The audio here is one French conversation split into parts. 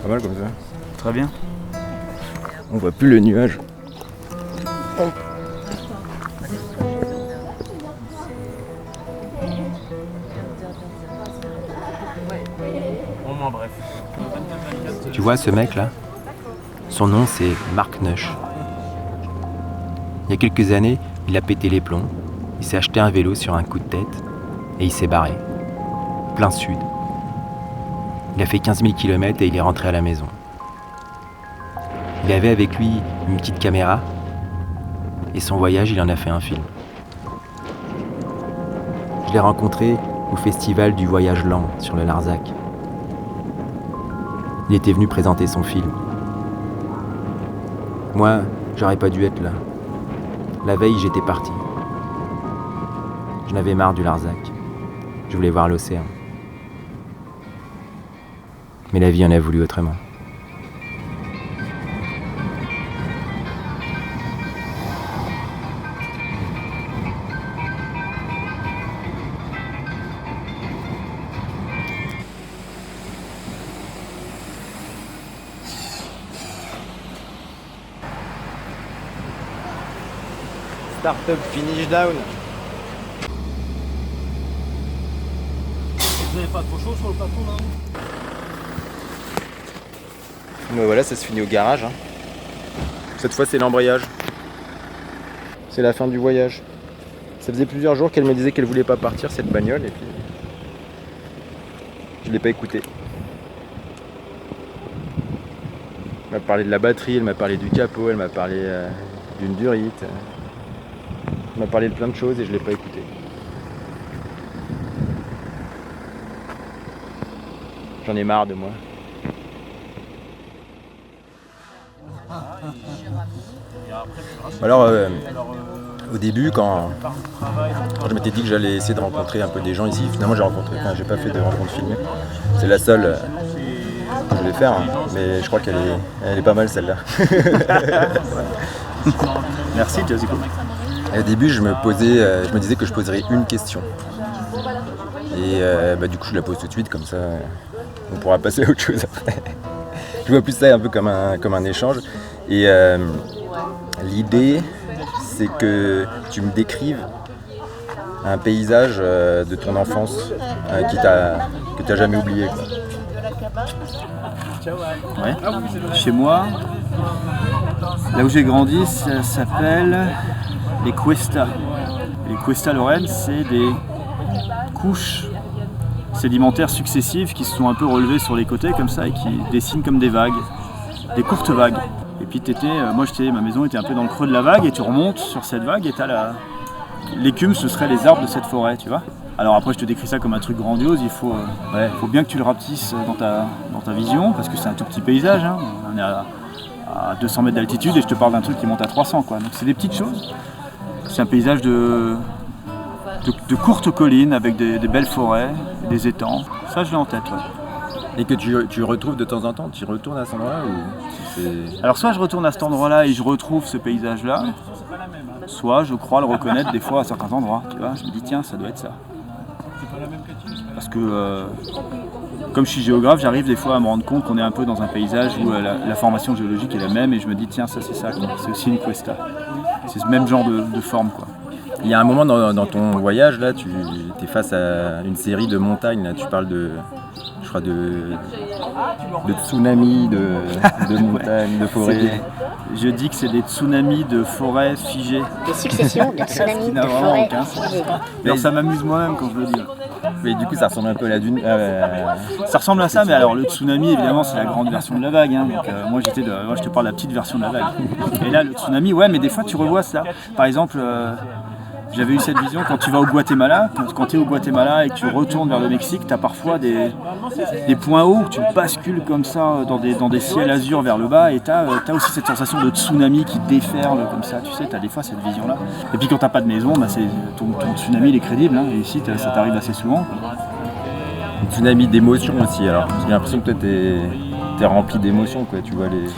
Pas mal comme ça. Très bien. On voit plus le nuage. Bref. Tu vois ce mec là? Son nom c'est Mark Nush. Il y a quelques années, il a pété les plombs, il s'est acheté un vélo sur un coup de tête et il s'est barré. Plein sud. Il a fait 15 000 km et il est rentré à la maison. Il avait avec lui une petite caméra et son voyage, il en a fait un film. Je l'ai rencontré au festival du voyage lent sur le Larzac. Il était venu présenter son film. Moi, j'aurais pas dû être là. La veille, j'étais parti. J'en avais marre du Larzac. Je voulais voir l'océan. Mais la vie en a voulu autrement. Startup finish down. Vous n'avez pas trop chaud sur le plateau là? Mais voilà, ça se finit au garage. Hein. Cette fois, c'est l'embrayage. C'est la fin du voyage. Ça faisait plusieurs jours qu'elle me disait qu'elle voulait pas partir, cette bagnole, et puis je l'ai pas écoutée. Elle m'a parlé de la batterie, elle m'a parlé du capot, elle m'a parlé d'une durite. Elle m'a parlé de plein de choses et je l'ai pas écouté. J'en ai marre de moi. Alors, au début, quand je m'étais dit que j'allais essayer de rencontrer un peu des gens ici, finalement j'ai pas fait de rencontre filmée. C'est la seule que je vais faire, hein. Mais je crois qu'elle est pas mal celle-là. Merci, Jessico. Au début, je me disais que je poserais une question. Et du coup, je la pose tout de suite, comme ça, on pourra passer à autre chose après. Je vois plus ça un peu comme un échange. Et l'idée, c'est que tu me décrives un paysage de ton enfance que tu n'as jamais oublié, quoi. Ouais. Chez moi, là où j'ai grandi, ça s'appelle les Cuesta. Les Cuesta Lorraine, c'est des couches sédimentaires successives qui se sont un peu relevées sur les côtés comme ça et qui dessinent comme des vagues, des courtes vagues. Et puis ma maison était un peu dans le creux de la vague et tu remontes sur cette vague et l'écume, ce serait les arbres de cette forêt, tu vois. Alors après je te décris ça comme un truc grandiose, il faut bien que tu le rapetisses dans ta vision parce que c'est un tout petit paysage, hein. On est à 200 mètres d'altitude et je te parle d'un truc qui monte à 300 quoi. Donc c'est des petites choses. C'est un paysage de courtes collines avec des belles forêts, des étangs. Ça je l'ai en tête, ouais. Et que tu retrouves de temps en temps, tu retournes à cet endroit-là ou Alors soit je retourne à cet endroit-là et je retrouve ce paysage-là, soit je crois le reconnaître des fois à certains endroits. Tu vois, je me dis tiens, ça doit être ça. Parce que comme je suis géographe, j'arrive des fois à me rendre compte qu'on est un peu dans un paysage où la formation géologique est la même et je me dis tiens, ça c'est ça, quoi. C'est aussi une cuesta. C'est ce même genre de forme, quoi. Il y a un moment dans ton voyage, là, tu es face à une série de montagnes, là, tu parles de tsunamis, de montagnes, de forêts. Je dis que c'est des tsunamis de forêts figées. Des successions de tsunamis de forêts figées. Alors ça m'amuse moi-même quand je le dis. Mais du coup ça ressemble un peu à la dune. Ça ressemble à ça, mais alors le tsunami évidemment c'est la grande version de la vague. Hein. Donc, moi je te parle de la petite version de la vague. Et là le tsunami, ouais, mais des fois tu revois ça. Par exemple, j'avais eu cette vision quand tu vas au Guatemala, quand tu es au Guatemala et que tu retournes vers le Mexique, tu as parfois des points hauts où tu bascules comme ça dans des ciels azur vers le bas et tu as aussi cette sensation de tsunami qui déferle comme ça, tu sais, tu as des fois cette vision-là. Et puis quand tu n'as pas de maison, ton tsunami il est crédible, hein, et ici ça t'arrive assez souvent. Un tsunami d'émotions aussi, alors j'ai l'impression que toi t'es rempli d'émotions, quoi, tu vois les...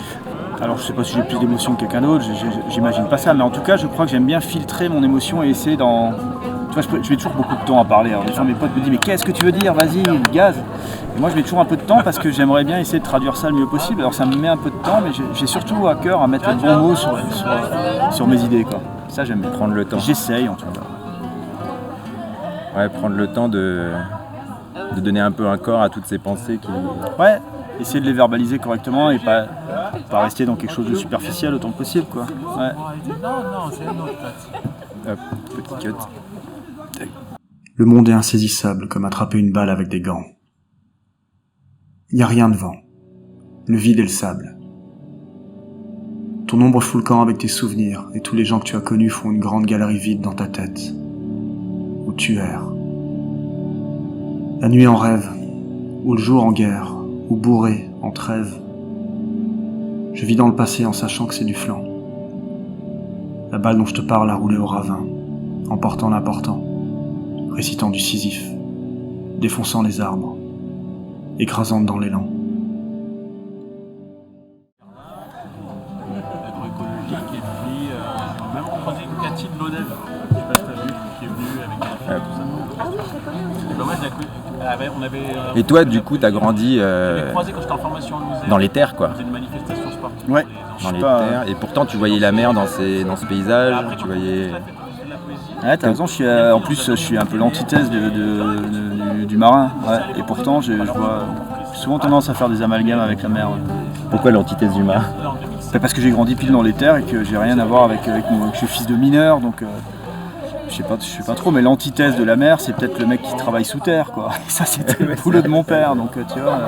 Alors je sais pas si j'ai plus d'émotion que quelqu'un d'autre, j'imagine pas ça, mais en tout cas je crois que j'aime bien filtrer mon émotion et essayer Tu vois, je mets toujours beaucoup de temps à parler. Alors, les gens, mes potes me disent mais qu'est-ce que tu veux dire, vas-y, gaz. Et moi je mets toujours un peu de temps parce que j'aimerais bien essayer de traduire ça le mieux possible. Alors ça me met un peu de temps, mais j'ai surtout à cœur à mettre le bon mot sur mes idées, quoi. Ça j'aime bien. Prendre le temps. J'essaye en tout cas. Ouais, prendre le temps de donner un peu un corps à toutes ces pensées qui... Ouais, essayer de les verbaliser correctement et pas rester dans quelque chose de superficiel autant que possible, quoi. Ouais. Hop, petit cut. Le monde est insaisissable comme attraper une balle avec des gants. Il n'y a rien devant. Le vide et le sable. Ton ombre fout le camp avec tes souvenirs et tous les gens que tu as connus font une grande galerie vide dans ta tête. Où tu erres. La nuit en rêve, ou le jour en guerre, ou bourré en trêve. Je vis dans le passé en sachant que c'est du flanc. La balle dont je te parle a roulé au ravin, emportant l'important, récitant du Sisyphe, défonçant les arbres, écrasante dans l'élan. Agroécologique et puis même proposer une Cathy de l'ODEV, je sais pas si t'as vu, qui est venue avec tout ça. Et ben moi, on avait, Et toi, du coup, t'as grandi croisé quand j'étais en formation à l'USER. dans les terres, quoi. C'était une manifestation sportive. Ouais. Dans les terres. Et pourtant, tu voyais la mer dans ce paysage. Tu voyais... Ouais, t'as raison, en plus je suis un peu l'antithèse du marin. Ouais. Et pourtant, je vois souvent tendance à faire des amalgames avec la mer. Ouais. Pourquoi l'antithèse du marin? C'est parce que j'ai grandi pile dans les terres et que j'ai rien à voir avec que je suis fils de mineur, donc je sais pas trop, mais l'antithèse de la mer, c'est peut-être le mec qui travaille sous terre, quoi. Et ça, c'était le boulot de mon père, donc tu vois.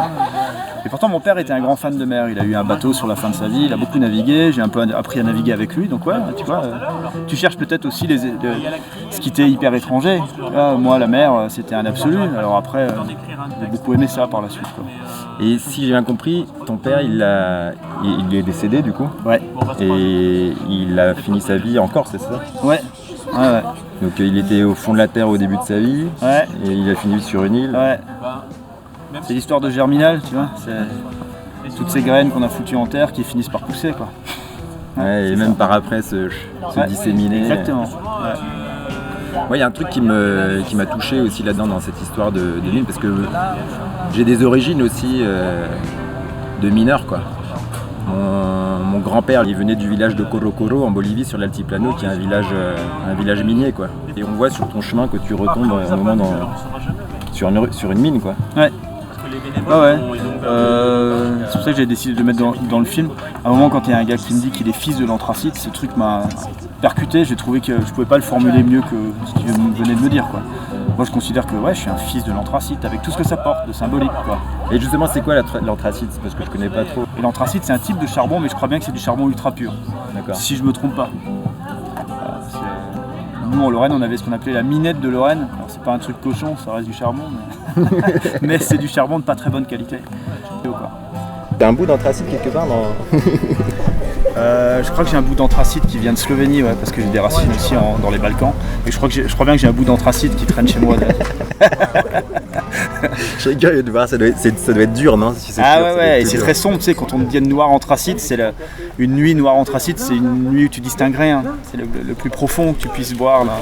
Et pourtant, mon père était un grand fan de mer. Il a eu un bateau sur la fin de sa vie, il a beaucoup navigué, j'ai un peu appris à naviguer avec lui, donc ouais, tu vois. Tu cherches peut-être aussi ce qui t'est hyper étranger. Moi, la mer, c'était un absolu. Alors après, j'ai beaucoup aimé ça par la suite, quoi. Et si j'ai bien compris, ton père, il est décédé, du coup. Ouais. Et il a fini sa vie en Corse, c'est ça? Ouais. Ouais. Donc il était au fond de la terre au début de sa vie, Ouais. et il a fini sur une île. Ouais. C'est l'histoire de Germinal, tu vois. C'est toutes ces graines qu'on a foutues en terre qui finissent par pousser, quoi. Ouais, et même par après se disséminer. Exactement. Ouais. Ouais, il y a un truc qui m'a touché aussi là-dedans dans cette histoire de mine, parce que j'ai des origines aussi de mineurs, quoi. Mon grand-père, il venait du village de Corocoro en Bolivie, sur l'Altiplano, qui est un village minier, quoi. Et on voit sur ton chemin que tu retombes un moment sur une mine, quoi. Ouais. Ouais. C'est pour ça que j'ai décidé de le mettre dans le film. À un moment, quand il y a un gars qui me dit qu'il est fils de l'anthracite, ce truc m'a percuté. J'ai trouvé que je pouvais pas le formuler mieux que ce qu'il venait de me dire, quoi. Moi, je considère que ouais, je suis un fils de l'anthracite avec tout ce que ça porte de symbolique, quoi. Et justement, c'est quoi l'anthracite? Parce que je connais pas trop. Et l'anthracite, c'est un type de charbon, mais je crois bien que c'est du charbon ultra pur. D'accord. Si je me trompe pas. Nous, en Lorraine, on avait ce qu'on appelait la minette de Lorraine. Alors, c'est pas un truc cochon, ça reste du charbon, mais c'est du charbon de pas très bonne qualité. T'as un bout d'anthracite quelque part dans... Je crois que j'ai un bout d'anthracite qui vient de Slovénie, ouais, parce que j'ai des racines aussi dans les Balkans. Et je crois bien que j'ai un bout d'anthracite qui traîne chez moi. Je serais curieux de voir, ça doit être dur, non? Si c'est ah pur, ouais, et c'est très sombre, tu sais, quand on dit noir anthracite, une nuit noire anthracite, c'est une nuit où tu distingues rien. C'est le plus profond que tu puisses voir, là,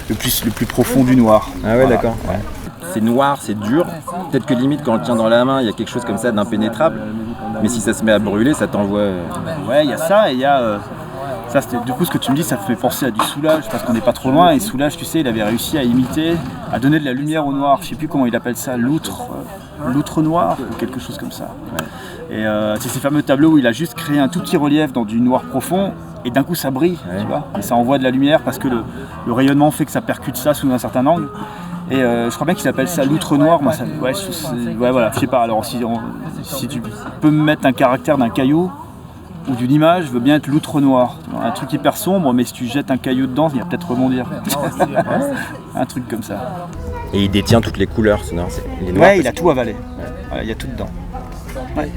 le plus profond du noir. Ah ouais, voilà. D'accord. Ouais. C'est noir, c'est dur. Peut-être que limite quand on le tient dans la main, il y a quelque chose comme ça d'impénétrable. Mais si ça se met à brûler, ça t'envoie... Ouais, il y a ça, et il y a... Ça, du coup, ce que tu me dis, ça me fait penser à du Soulage, parce qu'on n'est pas trop loin. Et Soulage, tu sais, il avait réussi à imiter, à donner de la lumière au noir. Je sais plus comment il appelle ça, l'outre noir, ou quelque chose comme ça. Ouais. Et c'est ces fameux tableaux où il a juste créé un tout petit relief dans du noir profond, et d'un coup ça brille, tu vois. Et ça envoie de la lumière parce que le rayonnement fait que ça percute ça sous un certain angle. Et je crois bien qu'il appelle ça l'outre noir. Moi, voilà, je sais pas. Alors, si tu peux me mettre un caractère d'un caillou ou d'une image, je veux bien être l'outre noir. Un truc hyper sombre, mais si tu jettes un caillou dedans, il va peut-être rebondir. Un truc comme ça. Et il détient toutes les couleurs, les noirs. Ouais, il a tout avalé. Voilà, il y a tout dedans. Ouais.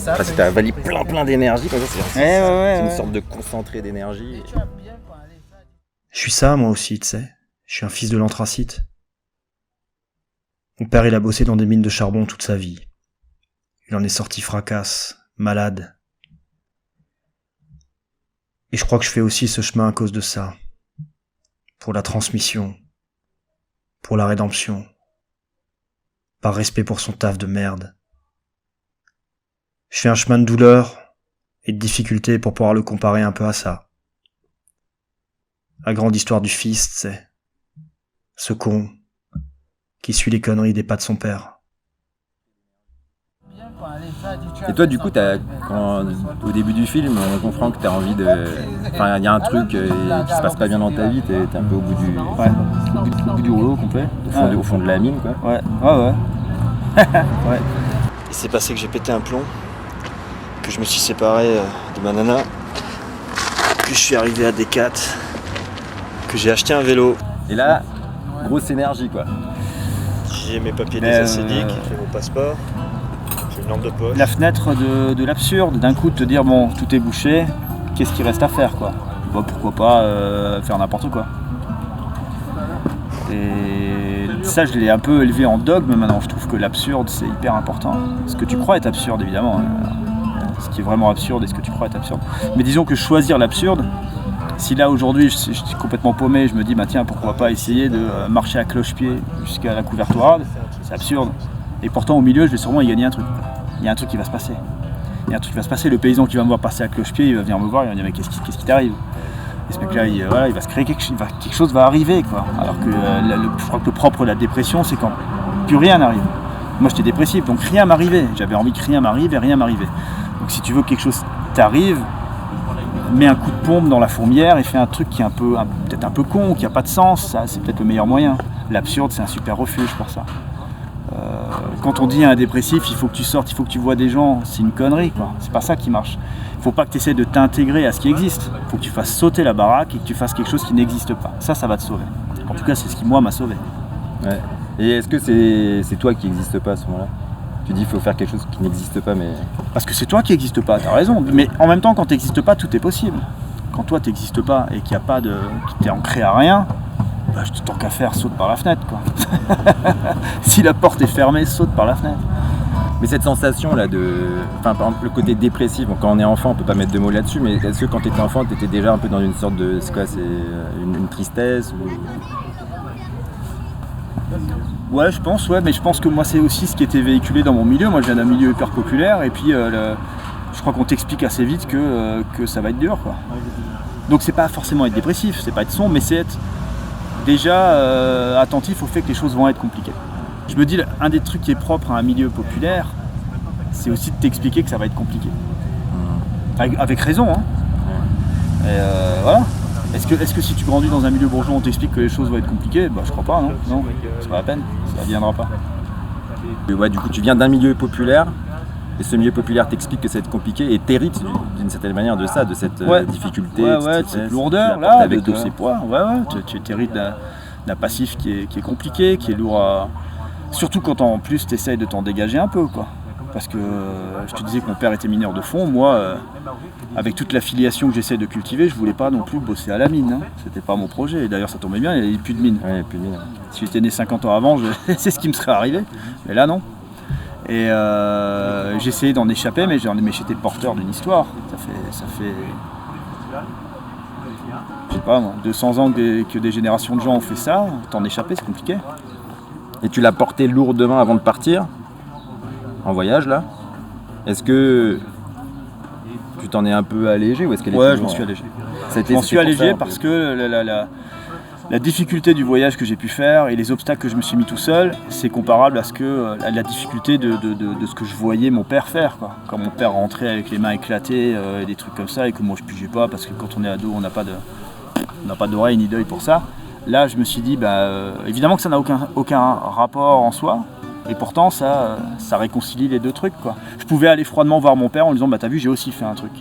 Parce que t'as avalé plein d'énergie, comme ça, c'est une ouais. sorte de concentré d'énergie. Je suis ça, moi aussi, tu sais. Je suis un fils de l'anthracite. Mon père, il a bossé dans des mines de charbon toute sa vie. Il en est sorti fracasse, malade. Et je crois que je fais aussi ce chemin à cause de ça. pour la transmission, pour la rédemption, par respect pour son taf de merde. Je fais un chemin de douleur et de difficulté pour pouvoir le comparer un peu à ça. La grande histoire du fils, c'est ce con qui suit les conneries des pas de son père. Et toi, du coup, au début du film, on comprend que t'as envie de... Enfin, il y a un truc qui se passe pas bien dans ta vie, t'es un peu au bout du rouleau complet, au fond de la mine, quoi. Ouais. Ouais. Il s'est passé que j'ai pété un plomb, que je me suis séparé de ma nana, que je suis arrivé à Decat, que j'ai acheté un vélo. Et là, grosse énergie, quoi. J'ai mes papiers des acédiques, j'ai mon passeport, j'ai une lampe de poche. La fenêtre de l'absurde, d'un coup de te dire bon, tout est bouché, qu'est-ce qu'il reste à faire, quoi. Bon, pourquoi pas faire n'importe quoi. Et ça, je l'ai un peu élevé en dogme maintenant. Je trouve que l'absurde, c'est hyper important. Ce que tu crois est absurde, évidemment. Ce qui est vraiment absurde et ce que tu crois est absurde. Mais disons que choisir l'absurde, si là aujourd'hui je suis complètement paumé, je me dis bah tiens, pourquoi pas essayer de marcher à cloche-pied jusqu'à la couvertoirade, c'est absurde. Et pourtant au milieu, je vais sûrement y gagner un truc. Il y a un truc qui va se passer. Il y a un truc qui va se passer. Le paysan qui va me voir passer à cloche-pied, il va venir me voir, il va me dire mais qu'est-ce qui t'arrive? Et ce mec-là, il va se créer quelque chose va arriver, quoi. Alors que je crois que le propre de la dépression, c'est quand plus rien n'arrive. Moi, j'étais dépressif, donc rien m'arrivait. J'avais envie que rien m'arrive et rien m'arrivait. Donc si tu veux que quelque chose t'arrive, mets un coup de pompe dans la fourmière et fais un truc qui est peut-être un peu con, qui n'a pas de sens. Ça, c'est peut-être le meilleur moyen. L'absurde, c'est un super refuge pour ça. Quand on dit à un dépressif, il faut que tu sortes, il faut que tu vois des gens, c'est une connerie, quoi. C'est pas ça qui marche. Il faut pas que tu essaies de t'intégrer à ce qui existe. Il faut que tu fasses sauter la baraque et que tu fasses quelque chose qui n'existe pas. Ça va te sauver. En tout cas, c'est ce qui, moi, m'a sauvé. Ouais. Et est-ce que c'est toi qui n'existe pas à ce moment-là? Tu dis qu'il faut faire quelque chose qui n'existe pas, mais... Parce que c'est toi qui n'existe pas, t'as raison. Mais en même temps, quand tu n'existes pas, tout est possible. Quand toi, tu n'existes pas et qu'il n'y a pas de... que tu es ancré à rien, bah, tant qu'à faire, saute par la fenêtre, quoi. Si la porte est fermée, saute par la fenêtre. Mais cette sensation-là Enfin, par exemple, le côté dépressif, bon, quand on est enfant, on peut pas mettre de mots là-dessus, mais est-ce que quand tu étais enfant, tu étais déjà un peu dans une sorte de... C'est quoi? C'est une tristesse ou... Ouais, je pense, mais je pense que moi, c'est aussi ce qui était véhiculé dans mon milieu. Moi, je viens d'un milieu hyper populaire, et puis je crois qu'on t'explique assez vite que ça va être dur, quoi. Donc c'est pas forcément être dépressif, c'est pas être sombre, mais c'est être déjà attentif au fait que les choses vont être compliquées. Je me dis, un des trucs qui est propre à un milieu populaire, c'est aussi de t'expliquer que ça va être compliqué. Avec raison, hein. Et voilà. Est-ce que si tu grandis dans un milieu bourgeois, on t'explique que les choses vont être compliquées? Bah je crois pas, non, c'est pas la peine, ça viendra pas. Ouais, du coup, tu viens d'un milieu populaire, et ce milieu populaire t'explique que ça va être compliqué, et t'hérites d'une certaine manière de ça, de cette difficulté, de cette lourdeur, là, avec tous ces poids. Tu t'hérites d'un passif qui est compliqué, qui est lourd à... Surtout quand en plus tu essayes de t'en dégager un peu, quoi. Parce que je te disais que mon père était mineur de fond, moi, avec toute l'affiliation que j'essaie de cultiver, je voulais pas non plus bosser à la mine, hein. C'était pas mon projet, et d'ailleurs ça tombait bien, il n'y avait plus de mine. Ouais, plus de mine. Si j'étais né 50 ans avant, c'est ce qui me serait arrivé, mais là non. Et j'essayais d'en échapper, mais j'étais porteur d'une histoire. Ça fait je sais pas moi, 200 ans que des générations de gens ont fait ça, t'en échapper c'est compliqué. Et tu l'as porté lourdement avant de partir, en voyage là. Est-ce que tu t'en es un peu allégé ou est-ce qu'elle est Ouais, je m'en suis allégé. Je m'en suis allégé parce que la difficulté du voyage que j'ai pu faire et les obstacles que je me suis mis tout seul, c'est comparable à la difficulté de ce que je voyais mon père faire, quoi. Quand mon père rentrait avec les mains éclatées, des trucs comme ça, et que moi je pigeais pas parce que quand on est ado, on n'a pas d'oreille ni d'œil pour ça. Là, je me suis dit, évidemment que ça n'a aucun rapport en soi, et pourtant ça réconcilie les deux trucs, quoi. Je pouvais aller froidement voir mon père en lui disant, t'as vu, j'ai aussi fait un truc.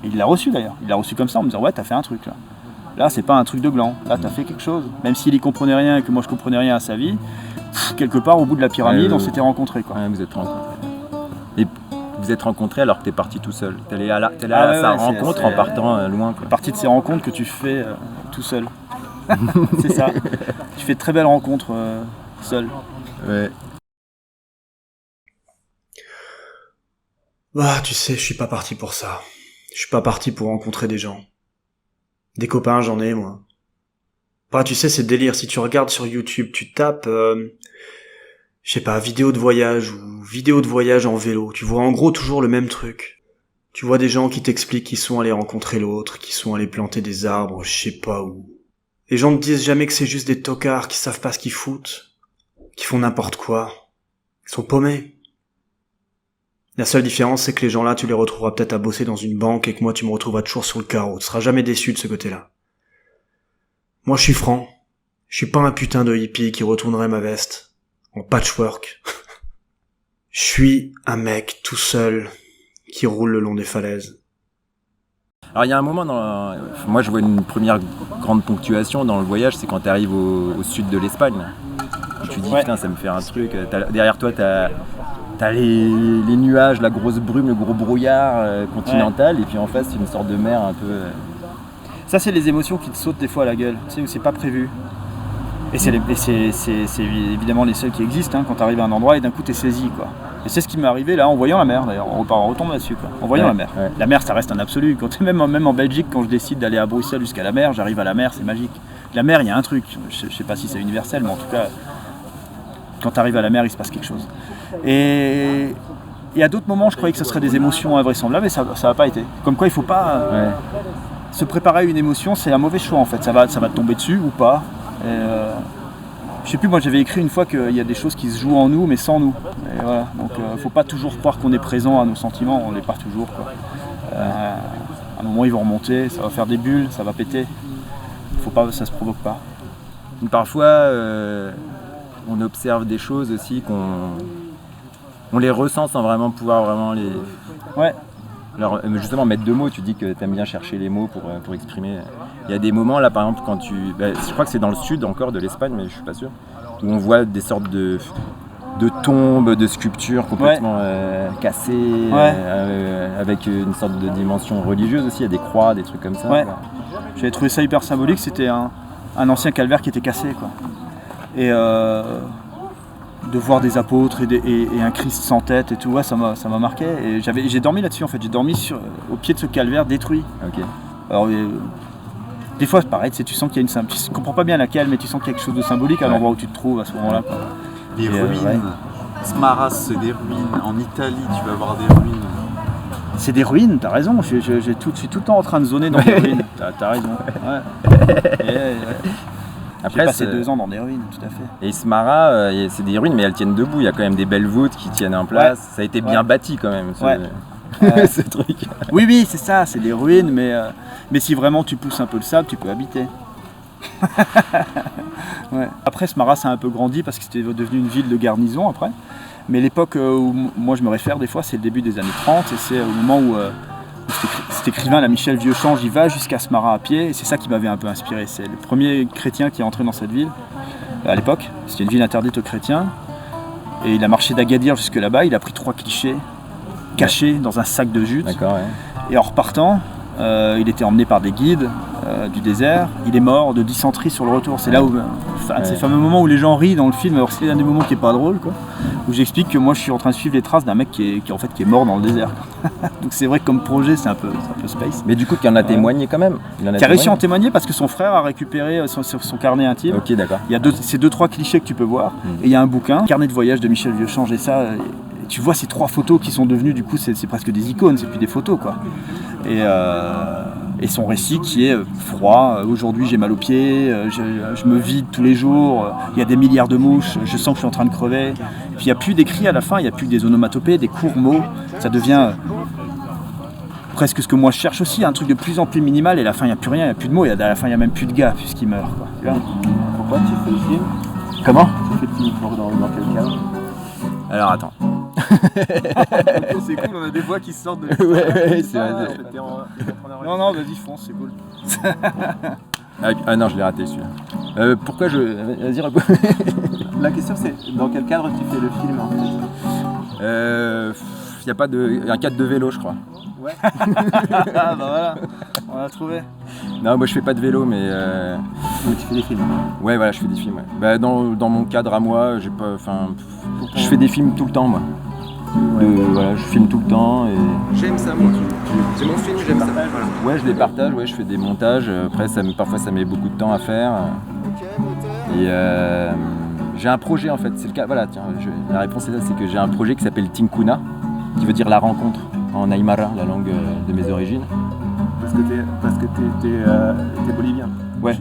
Et il l'a reçu d'ailleurs. Il l'a reçu comme ça en me disant, ouais, t'as fait un truc là. Là, c'est pas un truc de gland. Là, t'as fait quelque chose. Même s'il y comprenait rien et que moi je comprenais rien à sa vie, quelque part au bout de la pyramide, on s'était rencontrés, quoi. Ouais, vous êtes rencontrés. Et vous êtes rencontrés alors que t'es parti tout seul. T'es allé à sa rencontre en partant loin, quoi. Partie de ces rencontres que tu fais tout seul. C'est ça. Tu fais de très belles rencontres seul. Ouais. Bah, tu sais, je suis pas parti pour ça. Je suis pas parti pour rencontrer des gens. Des copains, j'en ai, moi. Bah, tu sais, c'est délire. Si tu regardes sur YouTube, tu tapes, je sais pas, vidéo de voyage ou vidéo de voyage en vélo. Tu vois en gros toujours le même truc. Tu vois des gens qui t'expliquent qu'ils sont allés rencontrer l'autre, qu'ils sont allés planter des arbres, je sais pas où. Les gens ne disent jamais que c'est juste des tocards qui savent pas ce qu'ils foutent, qui font n'importe quoi. Ils sont paumés. La seule différence, c'est que les gens là, tu les retrouveras peut-être à bosser dans une banque et que moi, tu me retrouveras toujours sur le carreau. Tu seras jamais déçu de ce côté-là. Moi, je suis franc. Je suis pas un putain de hippie qui retournerait ma veste en patchwork. Je suis un mec tout seul qui roule le long des falaises. Alors il y a un moment, moi je vois une première grande ponctuation dans le voyage, c'est quand tu arrives au sud de l'Espagne. Et tu dis putain ça me fait un truc, derrière toi t'as les nuages, la grosse brume, le gros brouillard continental, et puis en face c'est une sorte de mer un peu... Ça c'est les émotions qui te sautent des fois à la gueule, tu sais, où c'est pas prévu. Et c'est évidemment les seuls qui existent, hein, quand tu arrives à un endroit et d'un coup t'es saisi, quoi. Et c'est ce qui m'est arrivé là en voyant la mer, d'ailleurs, on retombe là-dessus, quoi. En voyant la mer. Ouais. La mer ça reste un absolu, même en Belgique, quand je décide d'aller à Bruxelles jusqu'à la mer, j'arrive à la mer, c'est magique. La mer, il y a un truc, je sais pas si c'est universel, mais en tout cas, quand tu arrives à la mer, il se passe quelque chose. Et à d'autres moments, je croyais que ce serait des émotions invraisemblables, mais ça n'a pas été. Comme quoi, il faut pas se préparer à une émotion, c'est un mauvais choix en fait, ça va te tomber dessus ou pas. Je sais plus, moi j'avais écrit une fois qu'il y a des choses qui se jouent en nous mais sans nous. Et voilà. Donc faut pas toujours croire qu'on est présent à nos sentiments, on l'est pas toujours, quoi. À un moment ils vont remonter, ça va faire des bulles, ça va péter. Faut pas, ça se provoque pas. Parfois on observe des choses aussi on les ressent sans vraiment pouvoir vraiment les... Ouais. Alors justement mettre deux mots, tu dis que tu aimes bien chercher les mots pour exprimer. Il y a des moments là par exemple quand je crois que c'est dans le sud encore de l'Espagne mais je suis pas sûr, où on voit des sortes de tombes, de sculptures complètement cassées, avec une sorte de dimension religieuse aussi, il y a des croix, des trucs comme ça. Ouais. J'avais trouvé ça hyper symbolique, c'était un ancien calvaire qui était cassé, quoi. Et de voir des apôtres et un Christ sans tête et tout, ouais, ça m'a marqué. Et j'ai dormi là-dessus en fait, j'ai dormi au pied de ce calvaire détruit. Okay. Alors, des fois c'est pareil, tu sens qu'il y a tu comprends pas bien laquelle, mais tu sens qu'il y a quelque chose de symbolique à l'endroit où tu te trouves à ce moment-là, quoi. Les ruines, Smaras, c'est des ruines. En Italie, tu vas voir des ruines. C'est des ruines, t'as raison, je suis tout le temps en train de zoner dans des ruines, t'as raison. Ouais. Après, j'ai passé 2 ans dans des ruines, tout à fait. Et Smara, c'est des ruines, mais elles tiennent debout. Il y a quand même des belles voûtes qui tiennent en place. Ça a été bien bâti quand même, ce truc. Oui, c'est ça, c'est des ruines, mais si vraiment tu pousses un peu le sable, tu peux habiter. Ouais. Après, Smara, ça a un peu grandi parce que c'était devenu une ville de garnison après. Mais l'époque où moi je me réfère des fois, c'est le début des années 30, et c'est au moment où cet écrivain, là, Michel Vieuxchange, il va jusqu'à Smara à pied, et c'est ça qui m'avait un peu inspiré. C'est le premier chrétien qui est entré dans cette ville, à l'époque. C'était une ville interdite aux chrétiens, et il a marché d'Agadir jusque là-bas, il a pris 3 clichés cachés dans un sac de jute. D'accord, ouais. Et en repartant, il était emmené par des guides du désert, il est mort de dysenterie sur le retour. C'est là où, c'est le fameux moment où les gens rient dans le film, alors c'est un des moments qui est pas drôle, quoi, où j'explique que moi je suis en train de suivre les traces d'un mec qui est mort dans le désert. Donc c'est vrai que comme projet c'est un peu space. Mais du coup qui en a témoigné quand même. Qui a réussi à en témoigner parce que son frère a récupéré son carnet intime. Ok, d'accord. Il y a ces 2-3 clichés que tu peux voir, et il y a un bouquin, Carnet de voyage de Michel Vieuxchange, et ça, tu vois ces 3 photos qui sont devenues, du coup c'est presque des icônes, c'est plus des photos, quoi. Et son récit qui est froid, aujourd'hui j'ai mal aux pieds, je me vide tous les jours, il y a des milliards de mouches, je sens que je suis en train de crever. Et puis il n'y a plus d'écrits à la fin, il n'y a plus que des onomatopées, des courts mots, ça devient presque ce que moi je cherche aussi, un truc de plus en plus minimal, et à la fin il n'y a plus rien, il n'y a plus de mots, et à la fin il n'y a même plus de gars puisqu'il meurt, quoi. Tu vois ? Pourquoi tu fais le film ? Comment ? Tu fais le film dans quel cadre ? Alors attends. C'est cool, on a des voix qui sortent de... Ouais, c'est vrai. Non, vas-y, fonce, c'est cool. Ah non, je l'ai raté celui-là. Pourquoi Vas-y, raconte. La question c'est, dans quel cadre tu fais le film en fait ? Il y a pas un cadre de vélo, je crois. Ouais. Ah bah voilà, on l'a trouvé. Non, moi je fais pas de vélo, mais tu fais des films. Ouais, voilà, je fais des films. Ouais. Bah, dans mon cadre à moi, je fais des films tout le temps, moi. Ouais. Voilà, je filme tout le temps et... J'aime ça, moi. C'est mon film, j'aime ça. Ouais, je les partage, ouais, je fais des montages. Après, parfois ça met beaucoup de temps à faire. Et j'ai un projet en fait, c'est le cas, voilà, tiens, la réponse est ça, c'est que j'ai un projet qui s'appelle Tinkuna, qui veut dire la rencontre en Aymara, la langue de mes origines. Parce que t'es bolivien. Ouais.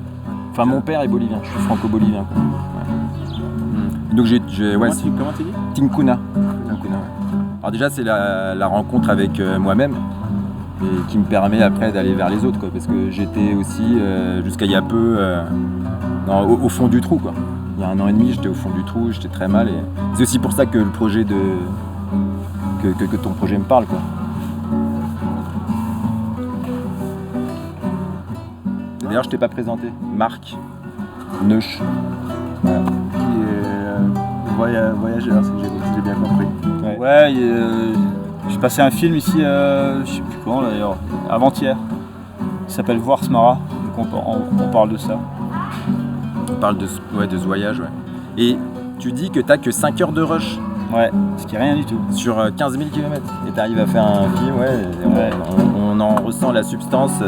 Enfin, mon père est bolivien, je suis franco-bolivien. Quoi. Ouais. Donc Comment tu dis Tinkuna. Tinkuna, ouais. Alors déjà, c'est la rencontre avec moi-même et qui me permet après d'aller vers les autres, quoi, parce que j'étais aussi, jusqu'à il y a peu, au fond du trou, quoi. Il y a 1 an et demi, j'étais au fond du trou, j'étais très mal. Et c'est aussi pour ça que le projet que ton projet me parle, quoi. D'ailleurs, je t'ai pas présenté. Marc Neusch. Voilà. Qui est voyageur, si j'ai bien compris. Ouais. J'ai passé un film ici, je sais plus quand d'ailleurs, avant-hier. Il s'appelle Voir Smara. Donc on parle de ça. On parle de ce voyage, ouais. Et tu dis que t'as que 5 heures de rush. Ouais, ce qui est rien du tout. Sur 15 000 km. Et t'arrives à faire un film, ouais. On en ressent la substance.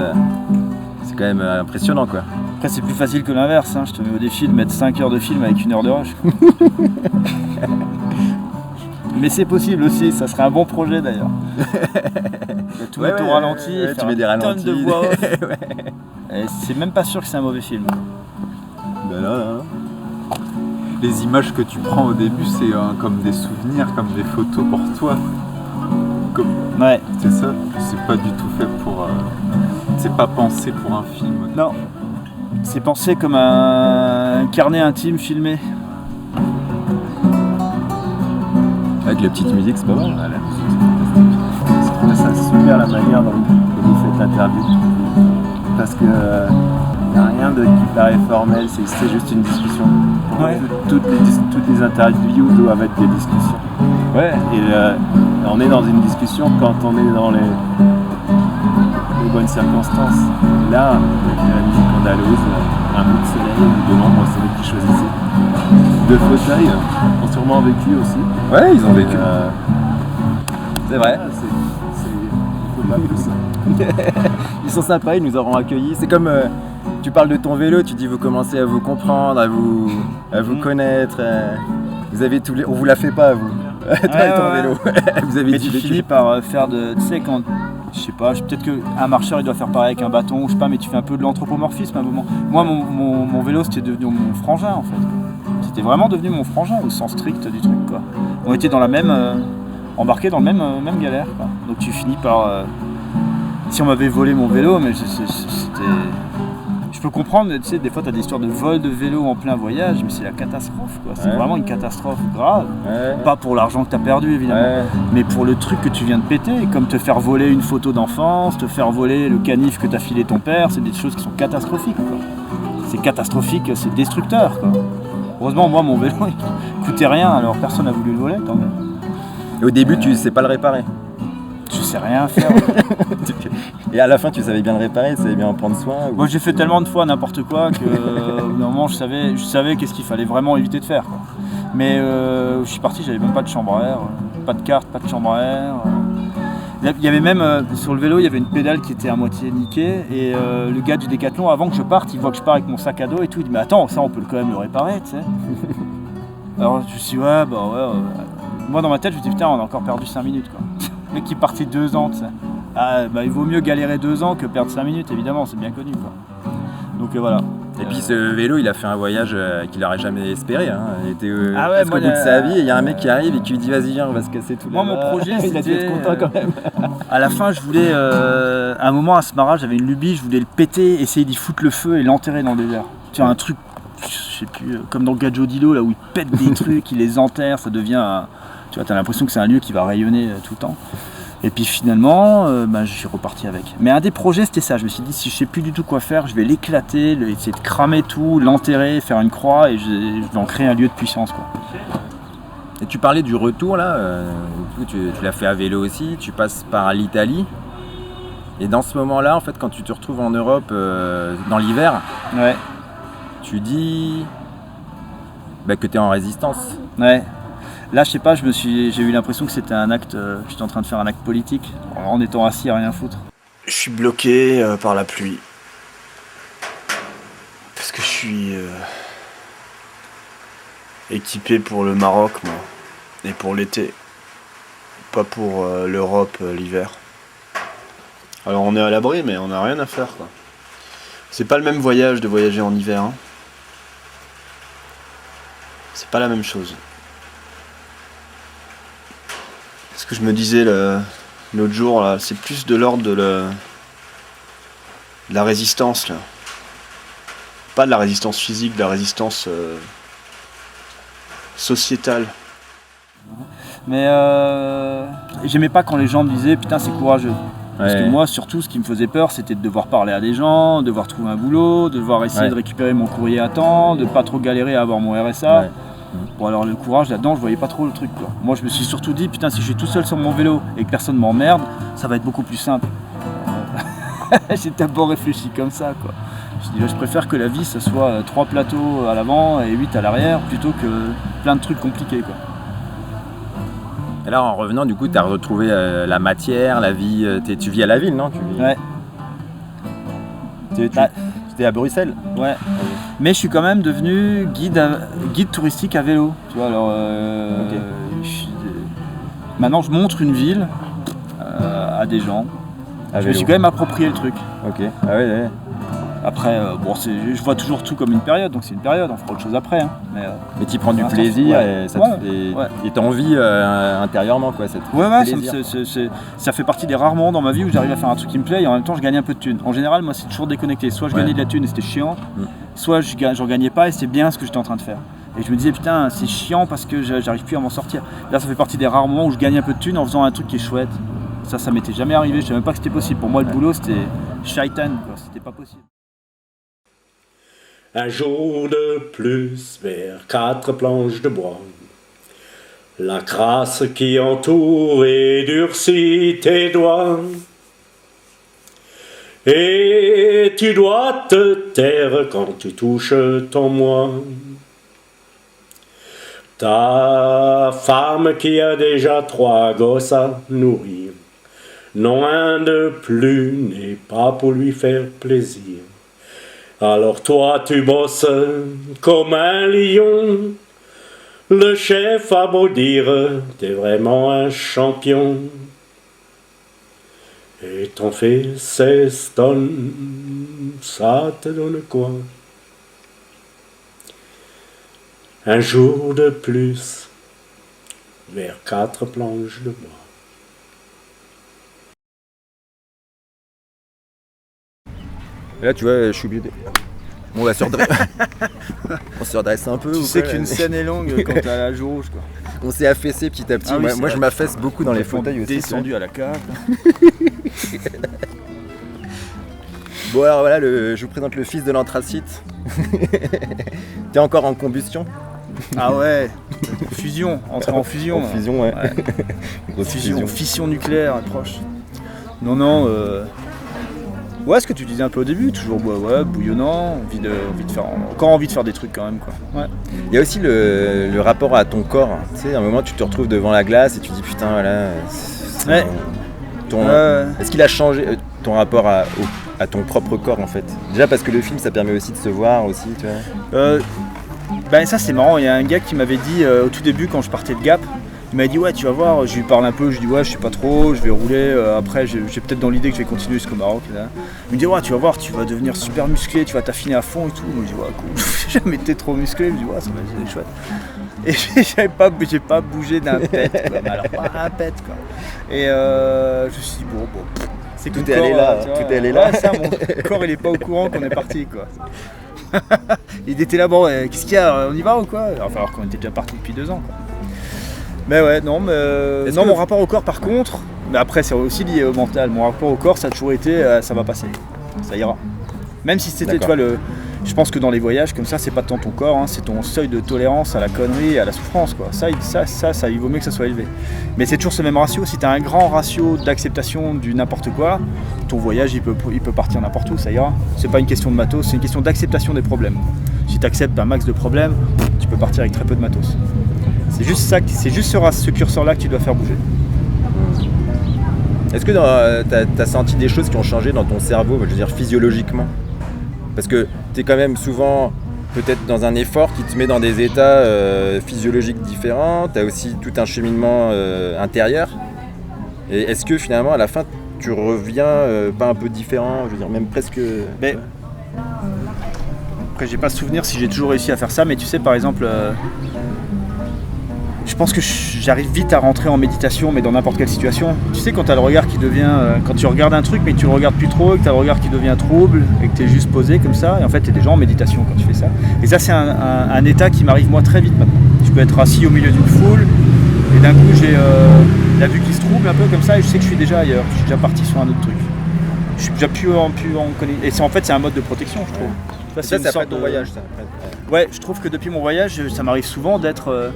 C'est quand même impressionnant, quoi. Après, c'est plus facile que l'inverse. Hein. Je te mets au défi de mettre 5 heures de film avec 1 heure de rush. Mais c'est possible aussi, ça serait un bon projet d'ailleurs. Tout mettre au ralenti, et faire tu mets des ralentis, de voix off. Et c'est même pas sûr que c'est un mauvais film. Ben là. Les images que tu prends au début, c'est comme des souvenirs, comme des photos pour toi. Ouais. C'est ça, c'est pas du tout fait pour... c'est pas pensé pour un film. Non, c'est pensé comme un carnet intime filmé. Avec la petite musique, c'est pas mal. Voilà. Je trouve ça super la manière dont vous faites l'interview. Parce que y a rien qui paraît formel, c'est juste une discussion. Ouais. Toutes les interviews doivent être des discussions. Ouais. Et on est dans une discussion quand on est dans les bonnes circonstances. Et là, avec la musique andalouse, un bout de soleil ou de l'ombre, c'est eux qui choisissaient. 2 fauteuils ont sûrement vécu aussi. Ouais, ils ont vécu. C'est vrai. Il faut pas plus. Ils sont sympas, ils nous auront accueillis. C'est comme tu parles de ton vélo, tu dis vous commencez à vous comprendre, à vous connaître. Vous avez tous les... On vous la fait pas, vous. Toi et ton vélo. Vous avez mais tu finis par faire de... Tu sais, quand... Je sais pas, peut-être qu'un marcheur il doit faire pareil avec un bâton, ou je sais pas, mais tu fais un peu de l'anthropomorphisme à un moment. Moi, mon vélo, c'était devenu mon frangin, en fait. C'était vraiment devenu mon frangin, au sens strict du truc, quoi. On était dans la même... embarqués dans le même galère, quoi. Donc tu finis par... si on m'avait volé mon vélo, mais c'était... Je peux comprendre, tu sais, des fois tu as des histoires de vol de vélo en plein voyage, mais c'est la catastrophe, quoi. C'est vraiment une catastrophe grave. Ouais. Pas pour l'argent que tu as perdu, évidemment, mais pour le truc que tu viens de péter, comme te faire voler une photo d'enfance, te faire voler le canif que t'a filé ton père, c'est des choses qui sont catastrophiques, quoi. C'est catastrophique, c'est destructeur, quoi. Heureusement, moi, mon vélo, il coûtait rien, alors personne n'a voulu le voler, tant même. Et au début, tu sais pas le réparer. Je sais rien faire. Et à la fin, tu savais bien le réparer, tu savais bien en prendre soin. Moi, j'ai fait tellement de fois n'importe quoi que au bout d'un moment, je savais qu'est-ce qu'il fallait vraiment éviter de faire, quoi. Mais je suis parti, j'avais même pas de chambre à air, pas de carte, pas de chambre à air. Il y avait même sur le vélo, il y avait une pédale qui était à moitié niquée et le gars du Décathlon, avant que je parte, il voit que je pars avec mon sac à dos et tout, il dit mais attends, ça on peut quand même le réparer, tu sais. Alors je me suis dit ouais. Moi dans ma tête, je me dis putain, on a encore perdu 5 minutes, quoi. Le mec qui partait 2 ans, tu sais. Il vaut mieux galérer 2 ans que perdre 5 minutes, évidemment, c'est bien connu, quoi. Donc voilà. Et puis ce vélo, il a fait un voyage qu'il n'aurait jamais espéré. Hein. Il était presque au bout de sa vie, et il y a un mec qui arrive et qui lui dit vas-y viens, on va se casser tout là. Moi mon projet, il a dû être content quand même. À la fin, je voulais, à un moment à Smara, j'avais une lubie, je voulais le péter, essayer d'y foutre le feu et l'enterrer dans le désert. Tu vois, un truc, je sais plus, comme dans Gadjodilo, là où il pète des trucs, il les enterre, ça devient... tu vois, t'as l'impression que c'est un lieu qui va rayonner tout le temps. Et puis finalement, je suis reparti avec. Mais un des projets, c'était ça. Je me suis dit, si je sais plus du tout quoi faire, je vais l'éclater, essayer de cramer tout, l'enterrer, faire une croix, et je vais en créer un lieu de puissance, quoi. Et tu parlais du retour, là. Tu l'as fait à vélo aussi. Tu passes par l'Italie. Et dans ce moment-là, en fait, quand tu te retrouves en Europe, dans l'hiver, ouais. Tu dis que tu es en résistance. Ouais. Là, je sais pas, j'ai eu l'impression que c'était un acte, j'étais en train de faire un acte politique, en étant assis à rien foutre. Je suis bloqué par la pluie. Parce que je suis équipé pour le Maroc, moi, et pour l'été, pas pour l'Europe l'hiver. Alors on est à l'abri, mais on n'a rien à faire, quoi. C'est pas le même voyage de voyager en hiver, hein. C'est pas la même chose. Ce que je me disais l'autre jour, là, c'est plus de l'ordre de la résistance, là. Pas de la résistance physique, de la résistance sociétale. Mais j'aimais pas quand les gens me disaient putain c'est courageux. Parce que moi surtout ce qui me faisait peur c'était de devoir parler à des gens, de devoir trouver un boulot, de devoir essayer de récupérer mon courrier à temps, de pas trop galérer à avoir mon RSA. Ouais. Bon alors le courage là-dedans je voyais pas trop le truc quoi. Moi je me suis surtout dit putain si je suis tout seul sur mon vélo et que personne m'emmerde, ça va être beaucoup plus simple. J'ai d'abord réfléchi comme ça quoi. Je préfère que la vie ça soit 3 plateaux à l'avant et 8 à l'arrière plutôt que plein de trucs compliqués quoi. Et là en revenant du coup tu as retrouvé la matière, la vie, tu vis à la ville non? Ouais. Tu étais à Bruxelles? Ouais. Mais je suis quand même devenu guide touristique à vélo. Tu vois alors maintenant je montre une ville à des gens. Je me suis quand même approprié le truc. Ok. Ah ouais. Après, je vois toujours tout comme une période, donc c'est une période, on fera autre chose après. Hein. Mais tu prends du plaisir et t'as envie intérieurement quoi. Ça fait partie des rares moments dans ma vie où j'arrive à faire un truc qui me plaît et en même temps je gagne un peu de thunes. En général, moi c'est toujours déconnecté. Soit je gagnais de la thune et c'était chiant, soit j'en gagnais pas et c'était bien ce que j'étais en train de faire. Et je me disais putain c'est chiant parce que j'arrive plus à m'en sortir. Là ça fait partie des rares moments où je gagne un peu de thunes en faisant un truc qui est chouette. Ça m'était jamais arrivé, je savais même pas que c'était possible. Pour moi le boulot c'était shaitan, c'était pas possible. Un jour de plus vers 4 planches de bois. La crasse qui entoure et durcit tes doigts. Et tu dois te taire quand tu touches ton moi. Ta femme qui a déjà 3 gosses à nourrir. Non, un de plus n'est pas pour lui faire plaisir. Alors toi tu bosses comme un lion, le chef a beau dire, t'es vraiment un champion. Et t'en fais 16 tonnes, ça te donne quoi? Un jour de plus, vers 4 planches de bois. Là, tu vois, je suis obligé de... Bon, on va se redresser. On se redresse un peu. Tu sais qu'une scène est longue quand t'as la joue rouge, quoi. On s'est affaissé petit à petit. Ah oui, moi je m'affaisse beaucoup dans les fauteuils aussi. Descendu à la cave. Bon, alors voilà, je vous présente le fils de l'anthracite. T'es encore en combustion? Ah ouais, fusion, entrer en fusion. En fusion, ouais. Fission nucléaire, proche. Non. Ouais, ce que tu disais un peu au début, toujours bouillonnant, encore envie de faire des trucs quand même quoi. Ouais. Il y a aussi le rapport à ton corps. Tu sais, à un moment tu te retrouves devant la glace et tu dis putain voilà. Est-ce qu'il a changé ton rapport à ton propre corps en fait? Déjà parce que le film ça permet aussi de se voir aussi, tu vois. Ça c'est marrant, il y a un gars qui m'avait dit au tout début quand je partais de Gap. Il m'a dit ouais tu vas voir, je lui parle un peu, je lui dis ouais je sais pas trop, je vais rouler, après j'ai peut-être dans l'idée que je vais continuer jusqu'au Maroc. Là. Il me dit ouais tu vas voir, tu vas devenir super musclé, tu vas t'affiner à fond et tout. Moi je dis ouais cool, j'ai jamais été trop musclé, je me dis ouais ça va être chouette. Et j'ai pas bougé d'un pet quoi, mais alors pas un pet quoi. Et je me suis dit bon, c'est que tout est allé là, tout est allé là. Ça, mon corps il est pas au courant qu'on est parti quoi. Il était là bon, qu'est-ce qu'il y a, on y va ou quoi? Alors qu'on était déjà parti depuis 2 ans quoi. Mais ouais, mon rapport au corps par contre, mais après c'est aussi lié au mental, mon rapport au corps ça a toujours été ça va passer, ça ira. Même si c'était, tu vois, je pense que dans les voyages comme ça, c'est pas tant ton corps, hein, c'est ton seuil de tolérance à la connerie et à la souffrance quoi. Ça, il vaut mieux que ça soit élevé. Mais c'est toujours ce même ratio, si tu as un grand ratio d'acceptation du n'importe quoi, ton voyage il peut partir n'importe où, ça ira. C'est pas une question de matos, c'est une question d'acceptation des problèmes. Si tu acceptes un max de problèmes, tu peux partir avec très peu de matos. C'est juste ça, c'est juste ce curseur-là que tu dois faire bouger. Est-ce que t'as senti des choses qui ont changé dans ton cerveau, je veux dire physiologiquement? Parce que t'es quand même souvent peut-être dans un effort qui te met dans des états physiologiques différents. Tu as aussi tout un cheminement intérieur. Et est-ce que finalement, à la fin, tu reviens pas un peu différent, je veux dire, même presque... Mais... Après, j'ai pas souvenir si j'ai toujours réussi à faire ça, mais tu sais, par exemple, je pense que j'arrive vite à rentrer en méditation, mais dans n'importe quelle situation. Tu sais, quand tu as le regard qui devient... quand tu regardes un truc, mais tu le regardes plus trop, que tu as le regard qui devient trouble, et que tu es juste posé comme ça, et en fait, tu es déjà en méditation quand tu fais ça. Et ça, c'est un état qui m'arrive moi très vite maintenant. Je peux être assis au milieu d'une foule, et d'un coup, j'ai la vue qui se trouble un peu comme ça, et je sais que je suis déjà ailleurs, je suis déjà parti sur un autre truc. Je suis déjà plus en connexion. Et en fait, c'est un mode de protection, je trouve. Ça, c'est après ton voyage, ça. Ouais, je trouve que depuis mon voyage, ça m'arrive souvent d'être...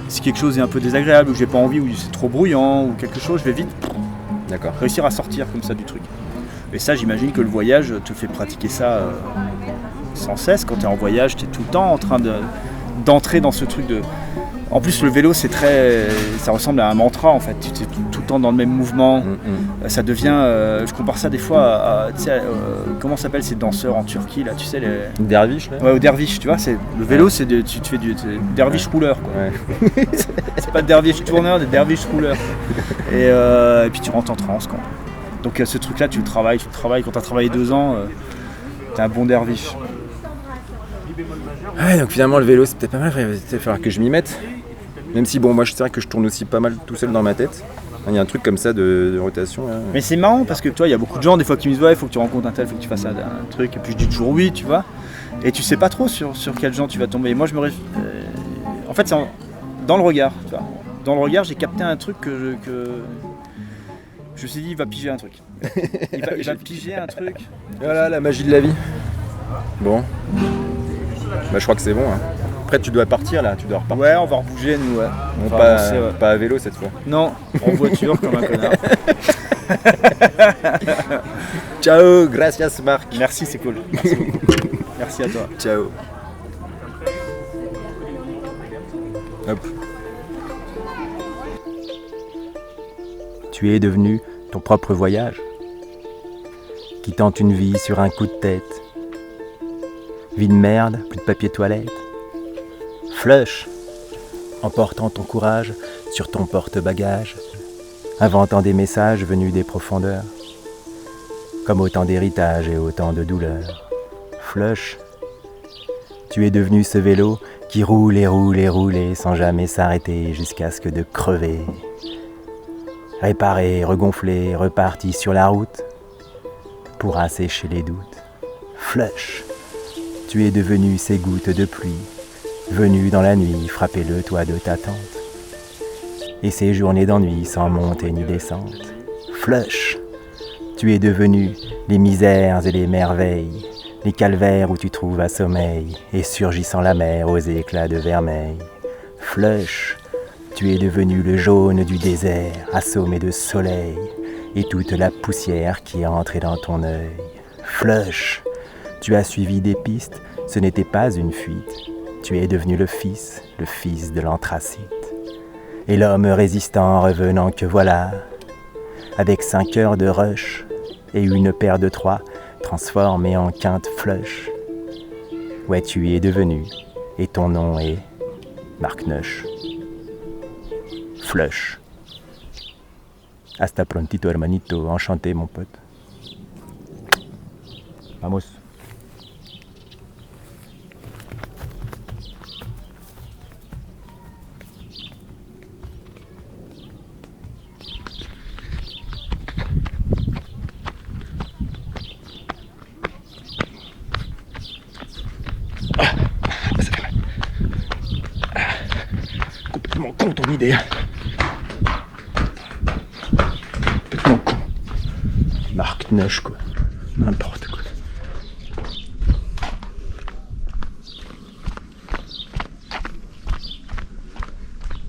si quelque chose est un peu désagréable, ou que j'ai pas envie, ou c'est trop bruyant, ou quelque chose, je vais vite réussir à sortir comme ça du truc. Et ça, j'imagine que le voyage te fait pratiquer ça sans cesse. Quand tu es en voyage, tu es tout le temps en train d'entrer dans ce truc de... En plus, le vélo, ça ressemble à un mantra, en fait. Tu es tout le temps dans le même mouvement. Ça devient... je compare ça des fois à comment s'appellent ces danseurs en Turquie, là, tu sais, les... Derviche, là. Ouais, au derviche, tu vois. Le vélo, tu te fais du derviche rouleur, quoi. Ouais. C'est pas derviche tourneur, des derviche rouleurs. Et puis tu rentres en transe, quoi. Donc ce truc-là, tu le travailles. Quand tu as travaillé 2 ans, tu es un bon derviche. Ouais, donc finalement, le vélo, c'est peut-être pas mal. Il va falloir que je m'y mette. Même si, bon, moi, c'est vrai que je tourne aussi pas mal tout seul dans ma tête. Il y a un truc comme ça de rotation. Là. Mais c'est marrant parce que toi, il y a beaucoup de gens, des fois, qui me disent ouais, il faut que tu rencontres un tel, il faut que tu fasses un truc. Et puis je dis toujours oui, tu vois. Et tu sais pas trop sur quel gens tu vas tomber. Et moi, en fait, c'est dans le regard. Tu vois. Dans le regard, j'ai capté un truc que je me suis dit, il va piger un truc. Il va piger un truc. Voilà, la magie de la vie. Bon. Bah, je crois que c'est bon. Hein. Après, tu dois partir là, tu dois repartir. Ouais, on va rebouger nous, ouais. On va avancer, pas à vélo cette fois. Non, en voiture comme un connard. Ciao, gracias Marc. Merci, c'est cool. Merci beaucoup. Merci à toi. Ciao. Hop. Tu es devenu ton propre voyage, quittant une vie sur un coup de tête. Vie de merde, plus de papier toilette. Flush, emportant ton courage sur ton porte-bagages, inventant des messages venus des profondeurs, comme autant d'héritage et autant de douleurs. Flush, tu es devenu ce vélo qui roule et roule et roule sans jamais s'arrêter jusqu'à ce que de crever. Réparé, regonflé, reparti sur la route pour assécher les doutes. Flush, tu es devenu ces gouttes de pluie venues dans la nuit frapper le toit de ta tente. Et ces journées d'ennui sans montée ni descente. Flush, tu es devenu les misères et les merveilles, les calvaires où tu trouves à sommeil et surgissant la mer aux éclats de vermeil. Flush, tu es devenu le jaune du désert, assommé de soleil, et toute la poussière qui est entrée dans ton œil. Flush, tu as suivi des pistes, ce n'était pas une fuite. Tu es devenu le fils de l'anthracite. Et l'homme résistant revenant que voilà, avec 5 heures de rush et une paire de 3 transformée en quinte flush. Ouais, tu y es devenu, et ton nom est Marc Neusch. Flush. Hasta prontito, hermanito. Enchanté, mon pote. Vamos. Complètement con ton idée. Complètement con. Marc Neusch, quoi. N'importe quoi.